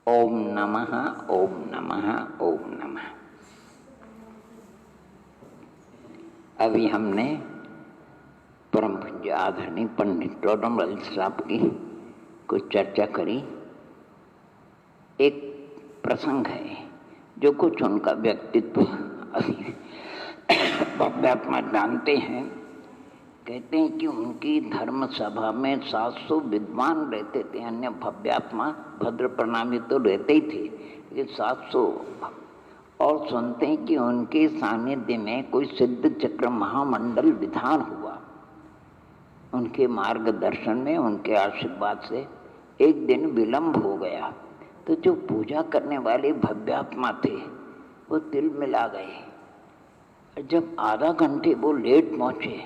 ओम नमः, ओम नमः, ओम नमः। अभी हमने परम पूज्य आदरणीय पंडित टोडरमल साहब की कुछ चर्चा करी। एक प्रसंग है जो कुछ उनका व्यक्तित्व भव्यात्मा जानते हैं। कहते हैं कि उनकी धर्म सभा में 700 विद्वान रहते थे, अन्य भव्यात्मा भद्र प्रणामी तो रहते ही थे, ये 700। और सुनते हैं कि उनके सानिध्य में कोई सिद्ध चक्र महामंडल विधान हुआ। उनके मार्गदर्शन में, उनके आशीर्वाद से एक दिन विलंब हो गया, तो जो पूजा करने वाले भव्यात्मा थे वो तिल मिला गए। जब आधा घंटे वो लेट पहुँचे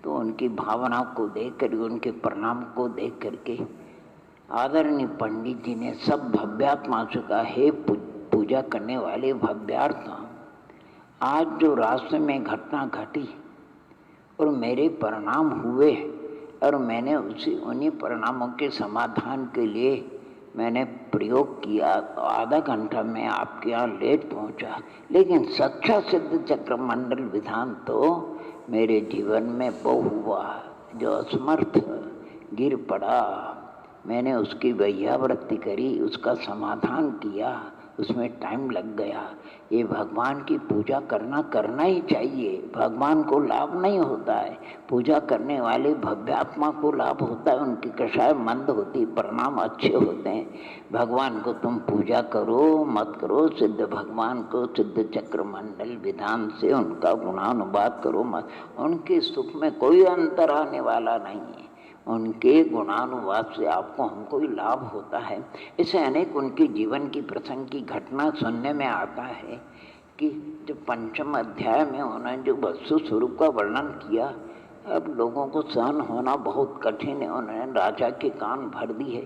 तो उनकी भावना को देख कर, उनके प्रणाम को देख करके आदरणीय पंडित जी ने सब भव्यात्मा से कहा, हे पूजा करने वाले भव्यात्मा, आज जो रास्ते में घटना घटी और मेरे परिणाम हुए और मैंने उन्हीं परिणामों के समाधान के लिए मैंने प्रयोग किया, तो आधा घंटा में आपके यहाँ लेट पहुँचा, लेकिन सच्चा सिद्ध चक्र मंडल विधान तो मेरे जीवन में वो हुआ जो असमर्थ गिर पड़ा। मैंने उसकी वैयावृत्ति करी, उसका समाधान किया, उसमें टाइम लग गया। ये भगवान की पूजा करना ही चाहिए। भगवान को लाभ नहीं होता है, पूजा करने वाले भव्यात्मा को लाभ होता है। उनकी कषाय मंद होती, परिणाम अच्छे होते हैं। भगवान को तुम पूजा करो मत करो, सिद्ध भगवान को सिद्ध चक्र मंडल विधान से उनका गुणानुवाद करो मत, उनके सुख में कोई अंतर आने वाला नहीं है। उनके गुणानुवाद से आपको हमको ही लाभ होता है। इसे अनेक उनके जीवन की प्रसंग की घटना सुनने में आता है कि जो पंचम अध्याय में उन्होंने जो वस्तु स्वरूप का वर्णन किया, अब लोगों को सहन होना बहुत कठिन है। उन्होंने राजा के कान भर दिए।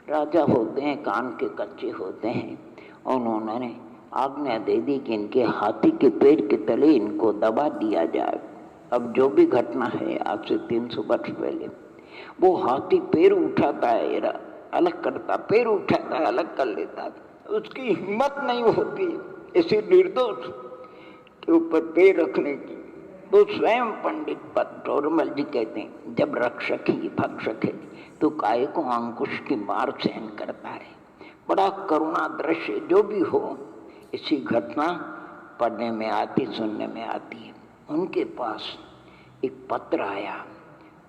राजा होते हैं कान के कच्चे होते हैं, और उन्होंने आज्ञा दे दी कि इनके हाथी के पैर के तले इनको दबा दिया जाए। अब जो भी घटना है आज से 300 वर्ष पहले, वो हाथी पैर उठाता है, अलग करता, पैर उठाता है, अलग कर लेता है, उसकी हिम्मत नहीं होती इसी निर्दोष के ऊपर पैर रखने की। तो स्वयं पंडित टोडरमल जी कहते हैं, जब रक्षक ही भक्षक है तो काय को अंकुश की मार सहन करता है। बड़ा करुणा दृश्य जो भी हो, इसी घटना पढ़ने में आती, सुनने में आती है। उनके पास एक पत्र आया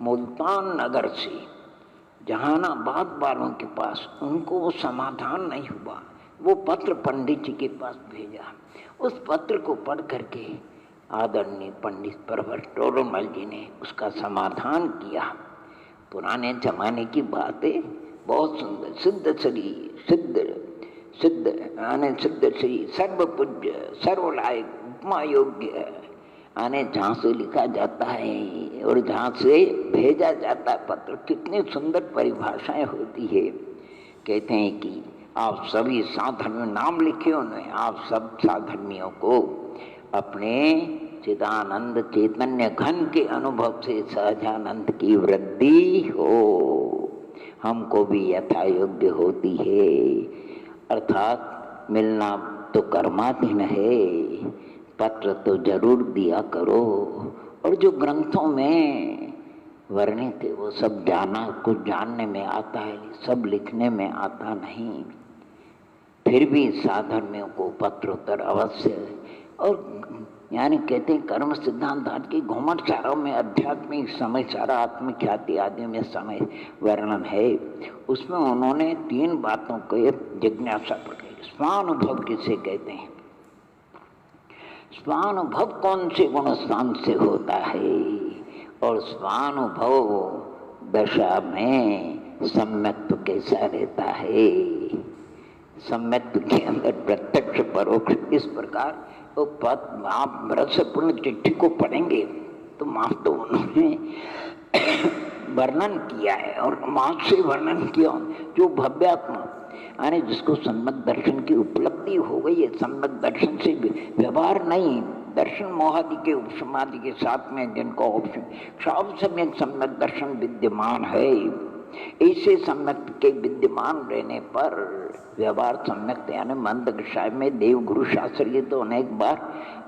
मुल्तान नगर से, जहानाबाद वालों के पास। उनको वो समाधान नहीं हुआ, वो पत्र पंडित जी के पास भेजा। उस पत्र को पढ़ करके आदरणीय पंडित प्रवर टोडरमल जी ने उसका समाधान किया। पुराने जमाने की बातें बहुत सुंदर, सिद्ध श्री सर्वपूज्य सर्वलायक उपमा योग्य आने जहाँ से लिखा जाता है और जहाँ से भेजा जाता है पत्र, कितनी सुंदर परिभाषाएं होती है। कहते हैं कि आप सभी साधर्मी, नाम लिखे उन्होंने, आप सब साधर्मियों को अपने चिदानंद चैतन्य घन के अनुभव से सहजानंद की वृद्धि हो, हमको भी यथा योग्य होती है। अर्थात मिलना तो कर्माधीन है, पत्र तो जरूर दिया करो। और जो ग्रंथों में वर्णित है वो सब जाना, कुछ जानने में आता है, सब लिखने में आता नहीं। फिर भी साधर्मियों को पत्रोत्तर अवश्य। और यानी कहते हैं कर्म सिद्धांत की घुमट चारों में आध्यात्मिक समय, सारा आत्मख्याति आदि में समय वर्णन है। उसमें उन्होंने 3 बातों को जिज्ञासा प्रकटी। स्वानुभव किसे कहते हैं? स्वानुभव कौन से गुण स्थान से होता है, और स्वानुभव दशा में सम्यक्त्व कैसा रहता है। सम्यक्त्व के अंदर प्रत्यक्ष परोक्ष, इस प्रकार वो पद आप रसपूर्ण चिट्ठी को पढ़ेंगे तो माफ तो उन्होंने वर्णन किया है, और माफ से वर्णन किया जो भव्यात्मा यानी जिसको सम्यक दर्शन की उपलब्धि हो गई है। सम्यक दर्शन से व्यवहार नहीं, दर्शन मोहादि के उपशमादि के साथ में जिनको ऑप्शन सब सम्यक दर्शन विद्यमान है, ऐसे सम्यक के विद्यमान रहने पर व्यवहार सम्यक यानी मंद कषाय में देव गुरु शास्त्रीय तो अनेक बार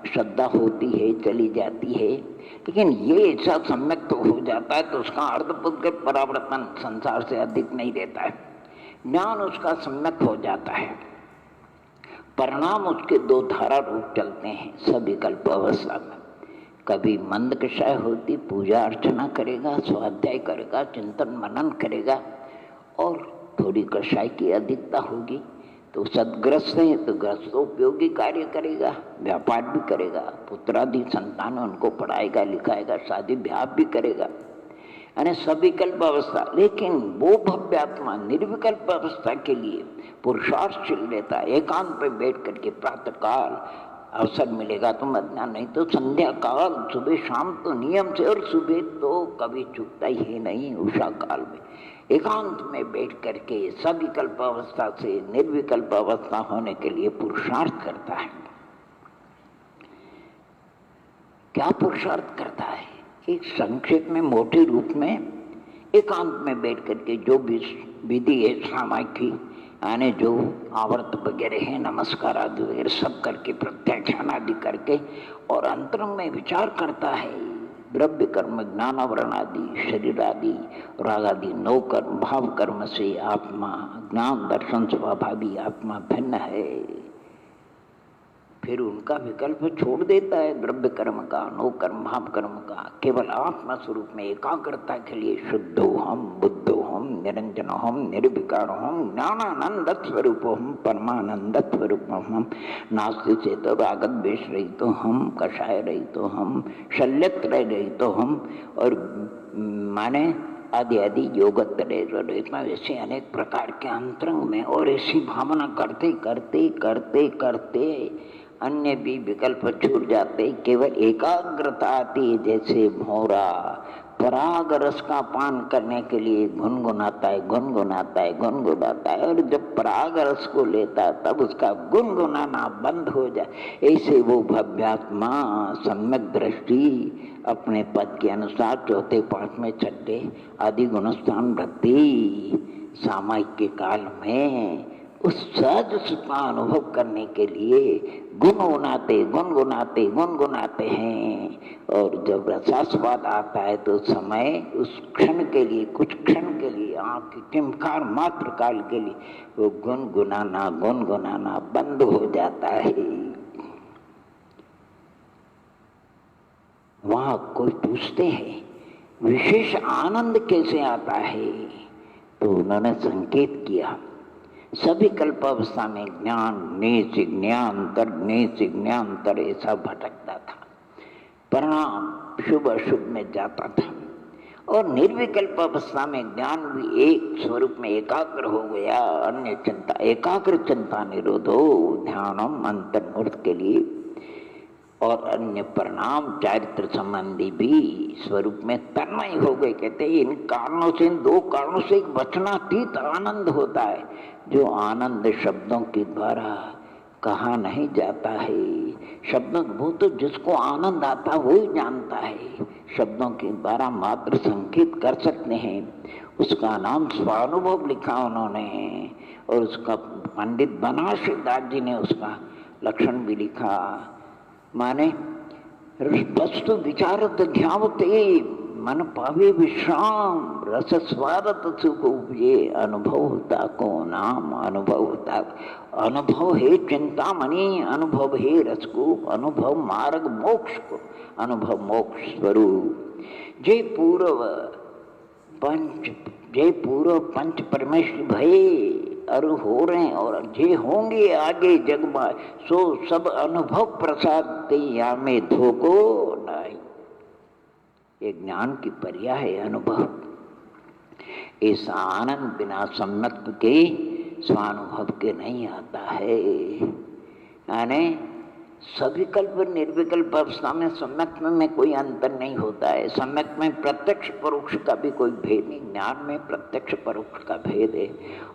श्रद्धा होती है, चली जाती है, लेकिन ये ऐसा सम्यक तो हो जाता है तो उसका अर्धपुद्गल परावर्तन संसार से अधिक नहीं रहता है। ज्ञान उसका सम्यक हो जाता है। परिणाम उसके दो धारा रूप चलते हैं सभी कल्प अवस्था में। कभी मंद कषाय होती, पूजा अर्चना करेगा, स्वाध्याय करेगा, चिंतन मनन करेगा, और थोड़ी कषाय की अधिकता होगी तो सदग्रस्त है तो ग्रस्तोपयोगी कार्य करेगा, व्यापार भी करेगा, पुत्रादि संतान उनको पढ़ाएगा लिखाएगा, शादी ब्याह भी करेगा, यानी सविकल्प अवस्था। लेकिन वो भव्यात्मा निर्विकल्प अवस्था के लिए पुरुषार्थ चल लेता है। एकांत पे बैठ करके प्रातः काल अवसर मिलेगा तो मध्याह्न, नहीं तो संध्या काल, सुबह शाम तो नियम से, और सुबह तो कभी चूकता ही नहीं उषा काल में एकांत में बैठ करके सविकल्प अवस्था से निर्विकल्प अवस्था होने के लिए पुरुषार्थ करता है। क्या पुरुषार्थ करता है? एक संक्षेप में मोटे रूप में एकांत में बैठ करके जो भी विधि है सामायिक की, यानी जो आवर्त वगैरह है, नमस्कार आदि वगैरह सब करके, प्रत्याख्यान आदि करके, और अंतरंग में विचार करता है। द्रव्य कर्म, ज्ञानावरण आदि, शरीर आदि, राग आदि, नौ कर्म, भाव कर्म से आत्मा, ज्ञान दर्शन स्वभावी आत्मा भिन्न है। फिर उनका विकल्प छोड़ देता है, द्रव्य कर्म का, नो कर्म, भाव कर्म का, केवल आत्मा स्वरूप में एकाग्रता के लिए शुद्धो हम, बुद्धो हम, निरंजन हम, निर्विकार हम, ज्ञानानंद स्वरूप हम, परमानंद स्वरूप हम, नास्ति से तो रागत द्वेष रहित तो हम, कषाय रहित तो हम, शल्यत्र रहित तो हम, और माने आदि आदि योगत्र वैसे अनेक प्रकार के अंतरंग में, और ऐसी भावना करते करते करते करते अन्य भी विकल्प छूट जाते, केवल एकाग्रता आती है। जैसे भौरा पराग रस का पान करने के लिए गुनगुनाता है, गुनगुनाता है, गुनगुनाता है, और जब पराग रस को लेता है तब उसका गुनगुनाना बंद हो जाए। ऐसे वो भव्यात्मा सम्यक दृष्टि अपने पद के अनुसार चौथे, पांचवें, छठे आदि गुणस्थान वृत्ति सामायिक के काल में उस सहज सुख का अनुभव करने के लिए गुनगुनाते गुनगुनाते गुनगुनाते हैं। और जब रसास्वाद आता है तो समय उस क्षण के लिए, कुछ क्षण के लिए, आँख की टिमकार मात्र काल के लिए वो गुनगुनाना गुनगुनाना बंद हो जाता है। वहाँ कोई पूछते हैं विशेष आनंद कैसे आता है, तो उन्होंने संकेत किया सभी कल्प अवस्था में ज्ञान नेच ज्ञानतर, नेच ज्ञानतर ऐसा भटकता था, परिणाम शुभ अशुभ में जाता था। और निर्विकल्प अवस्था में ज्ञान भी एक स्वरूप में एकाग्र हो गया। अन्य चिंता, एकाग्र चिंता निरोधो ध्यानम अंतर्मुक्त के लिए, और अन्य परिणाम चारित्र संबंधी भी स्वरूप में तन्मय हो गए। कहते हैं इन कारणों से, इन दो कारणों से एक वचनातीत आनंद होता है, जो आनंद शब्दों के द्वारा कहा नहीं जाता है। शब्दों वो तो जिसको आनंद आता वो ही जानता है, शब्दों के द्वारा मात्र संकेत कर सकते हैं। उसका नाम स्वानुभव लिखा उन्होंने, और उसका पंडित बनारसी दास जी ने उसका लक्षण भी लिखा। माने वस्तु विचारत ध्यावते मन पावे विश्राम, रस स्वादत सुख उपजे अनुभव होता को नाम अनुभव होता। अनुभव है चिंतामणि, अनुभव है रस को, अनुभव मार्ग मोक्ष को, अनुभव मोक्ष स्वरूप। जे पूर्व पंच परमेश्वर भय अरु हो रहे हैं, और जे होंगे आगे जग में, सो सब अनुभव प्रसाद ते या में धोको नहीं। ये ज्ञान की पर्याय है अनुभव। ऐसा आनंद बिना सम्यक के स्वानुभव के नहीं आता है। यानी सविकल्प निर्विकल्प अवस्था में सम्यक में कोई अंतर नहीं होता है। सम्यक में प्रत्यक्ष परोक्ष का भी कोई भेद नहीं, ज्ञान में प्रत्यक्ष परोक्ष का भेद है।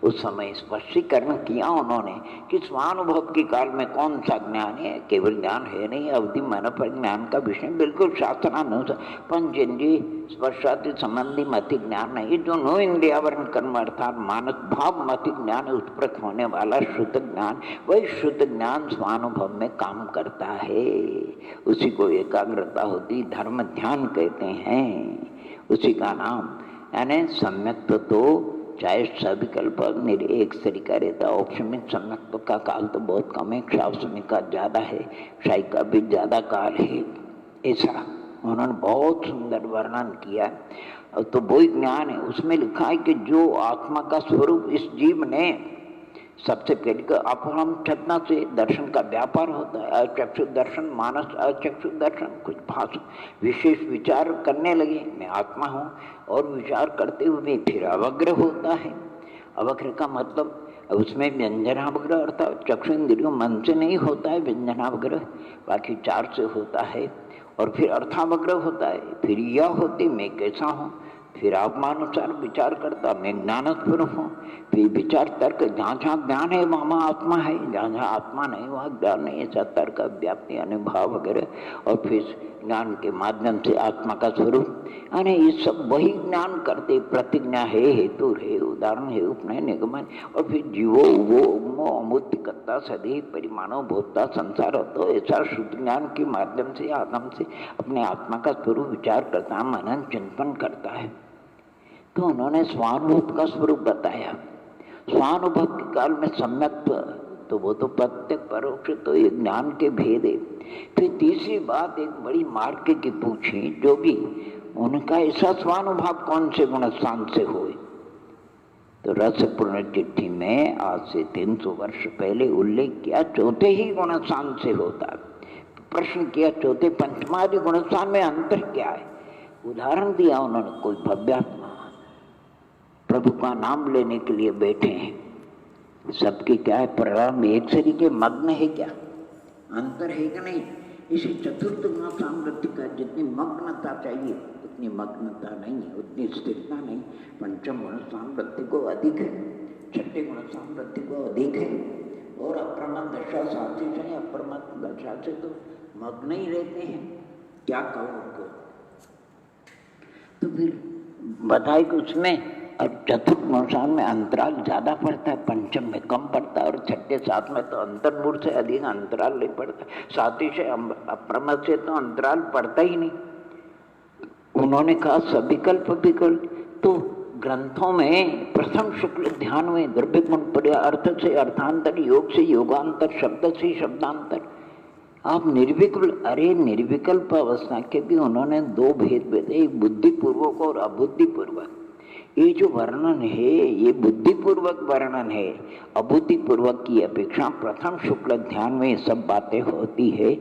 उस समय स्पष्टीकरण किया उन्होंने कि स्वानुभव के काल में कौन सा ज्ञान है, केवल ज्ञान है नहीं, अवधि मन पर ज्ञान का विषय बिल्कुल शास्त्रानुसार पंचेंद्रिय स्पर्शादि संबंधी मति ज्ञान है, ये जो नो इंद्रियावरण कर्म अर्थात मानस भाव मति ज्ञान उत्प्रक होने वाला शुद्ध ज्ञान, वही शुद्ध ज्ञान स्वानुभव में काम करता है। उसी को एकाग्रता होती, धर्म ध्यान कहते हैं, उसी का नाम। यानी सम्यक्त्व तो चाहे सविकल्प एक तरीका रहता है, औपशमिक सम्यक्त्व का काल तो बहुत कम है, क्षावसमिक का ज़्यादा है, क्षाई का भी ज़्यादा काल है। ऐसा उन्होंने बहुत सुंदर वर्णन किया। तो वही ज्ञान है, उसमें लिखा है कि जो आत्मा का स्वरूप इस जीव ने सबसे पहले अपरम चेतना से दर्शन का व्यापार होता है, अचक्षु दर्शन, मानस अचक्षु दर्शन, कुछ भाष विशेष विचार करने लगे मैं आत्मा हूँ, और विचार करते हुए फिर अवग्रह होता है। अवग्रह का मतलब उसमें व्यंजनावग्रह अर्थात चक्षु इंद्रियों मन से नहीं होता है व्यंजनावग्रह, बाकी चार से होता है, और फिर अर्थावग्रह होता है। फिर यह होती मैं कैसा हूँ, फिर आत्मानुसार विचार करता मैं ज्ञानस्वरूप हूँ, फिर विचार तर्क, जहाँ जहाँ ज्ञान है वहाँ आत्मा है, जहाँ जहाँ आत्मा नहीं वहाँ ज्ञान नहीं, ऐसा तर्क व्याप्ति अनुभाव वगैरह, और फिर ज्ञान के माध्यम से आत्मा का स्वरूप, यानी ये सब वही ज्ञान करते। प्रतिज्ञा है, हेतु है, उदाहरण है, उपनय निगमन, और फिर जीवो वो अमूर्तिकता सदैव परिमाणों भूतता संसार हो, तो ऐसा शुद्ध ज्ञान के माध्यम से आत्म से अपने आत्मा का स्वरूप विचार करता, मनन चिंतन करता है। तो उन्होंने स्वानुभव का स्वरूप बताया। स्वानुभव के काल में सम्यक्त्व, तो वो तो प्रत्यक्ष परोक्ष, तो ये ज्ञान के भेद है। फिर तीसरी बात एक बड़ी मार्ग की पूछी, जो भी उनका ऐसा स्वानुभव कौन से गुणस्थान से हुए। तो रसपूर्ण चिट्ठी में आज से 300 वर्ष पहले उल्लेख किया चौथे ही गुणस्थान से होता। प्रश्न किया चौथे पंचमादि गुणस्थान में अंतर क्या है। उदाहरण दिया उन्होंने, कोई भव्यात्मा प्रभु का नाम लेने के लिए बैठे हैं, सबकी क्या है प्रारंभ एक शरीर के मग्न है, क्या अंतर है कि नहीं। इसी चतुर्थ गुण सामर्थ्य का जितनी मग्नता चाहिए उतनी मग्नता नहीं है, उतनी स्थिरता नहीं। पंचम गुण सामर्थ्य को अधिक है, छठे गुण सामर्थ्य को अधिक है, और अप्रमत्त दशा साथी से अप्रमत्त दशा से तो मग्न ही रहते हैं, क्या कहो उनको। तो फिर बताए कि उसमें अब चतुर्थ गुणस्थान में अंतराल ज्यादा पड़ता है, पंचम में कम पड़ता है, और छठे सात में तो अंतर्मूर्त से अधिक अंतराल नहीं पड़ता, साथी से अप्रमत्त से तो अंतराल पड़ता ही नहीं। उन्होंने कहा सविकल्प विकल्प, तो ग्रंथों में प्रथम शुक्ल ध्यान में द्रव्य गुण पर्या, अर्थ से अर्थांतर, योग से योगांतर, शब्द से शब्दांतर। आप निर्विकल्प, अरे निर्विकल्प अवस्था के भी उन्होंने दो भेद भेदे, एक बुद्धिपूर्वक और अबुद्धिपूर्वक। ये जो वर्णन है ये बुद्धिपूर्वक वर्णन है, अबुद्धिपूर्वक की अपेक्षा प्रथम शुक्ल ध्यान में सब बातें होती है।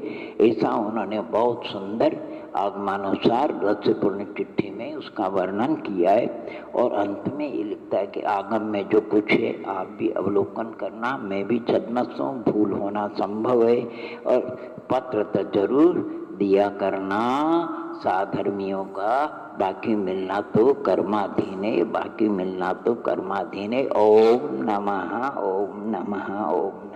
ऐसा उन्होंने बहुत सुंदर आगमानुसार रसपूर्ण चिट्ठी में उसका वर्णन किया है। और अंत में ये लिखता है कि आगम में जो कुछ है आप भी अवलोकन करना, मैं भी छद्मस्त हूँ, भूल होना संभव है, और पत्र तो जरूर दिया करना साधर्मियों का, बाकी मिलना तो कर्माधीन है, बाकी मिलना तो कर्माधीन है। ओम नमः, ओम नमः, ओम।